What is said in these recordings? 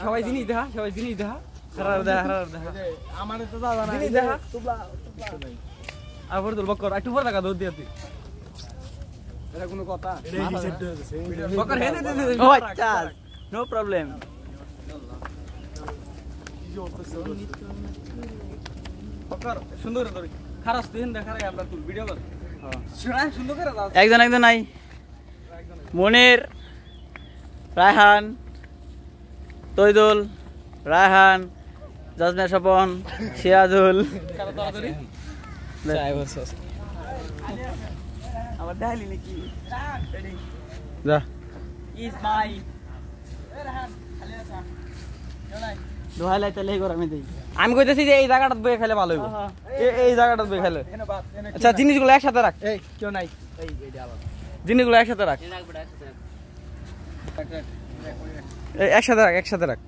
সবাই জিনিস দেখা সবাই জিনিস দেখা আমার তো দাদা না জিনিস দেখা আবার তোর বকর একটু পর টাকা দৌড় দিয়া তুই এটা কোনো কথা বকর হে দে ও আচ্ছা নো প্রবলেম বকর সুন্দর করে খারাপ তুই দেখা রে আমরা তুই ভিডিও কর হ্যাঁ সুন্দর করে দাও একজন একজন নাই মনির রায়হান তৈদুল রায়হান জাজনা স্বপন সিরাজুল আবার ডালি নাকি যা ইজ মাই রায়হান খালি আসা দোহাই লাইতে লেই করে আমি দেই আমি কইতেছি যে এই জায়গাটাত বই খেলে ভালো হইব এই জায়গাটাত বই খেলে আচ্ছা জিনিসগুলো একসাথে রাখ এই কেউ নাই এই এইটা আবার জিনিসগুলো একসাথে রাখ এই একসাথে রাখ একসাথে রাখ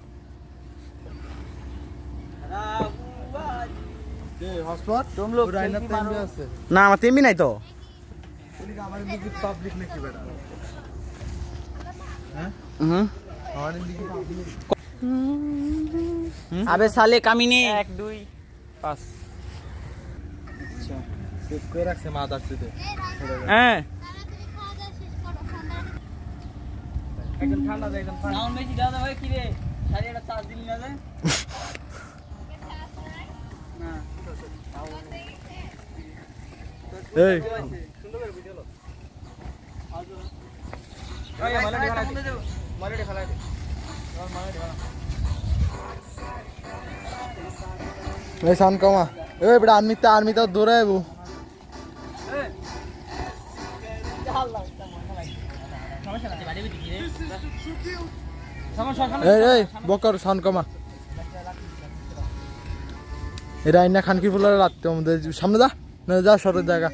হসপট तुम लोग রাইনা তেমবি আছে না আমার তেমবি নাই তো এদিকে আমার দিকে পাবলিক নাকি বেটা হ্যাঁ হুম আমার দিকে পাবলিক আবে সালে কামিনে 1 2 5 আচ্ছা সেভ করে রাখছে মা দাসতে হ্যাঁ একদম ঠান্ডা যায় একদম ঠান্ডা সাউন্ড বেশি দাদা ভাই কি রে শাড়িটা চার্জ দিলি না যায় না এই সুন্দর করে ভিডিও লো এই মালাডি ফেলাই দে মালাডি ফেলাই দে মালাডি ফেলা এই সান কমা এই বড় আর্মি তো দূরে আইবো এই বকর সান কমা এই রাইনা খানকি ফুলার রাখতে আমাদের সামনে যা না যা সরের জায়গা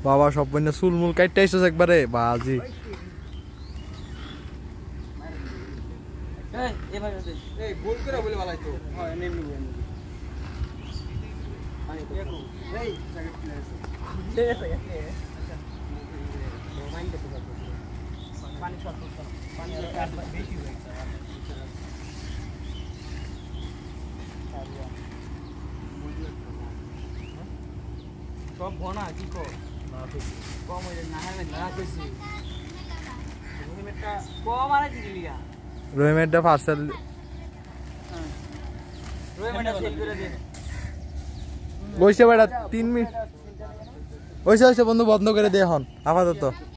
বাবা সব বন্যা চুলমুল কাটতে আইসছ একবারে বাজি এই ভুল করে বলে বালাই তো হ্যাঁ নেমনি এই জায়গা প্লেস পানি শর্ট পানি বেশি হয়ে গেছে সব ভনা কি কো কম হয়ে না হয় না কইছি রুমেটটা কম আরে দিলিয়া রুমেটটা পার্সেল রুমেটটা সেল করে দে ওইসে বেটা 3 মিনিট ওইসে বন্ধু বন্ধ করে দে এখন আপাতত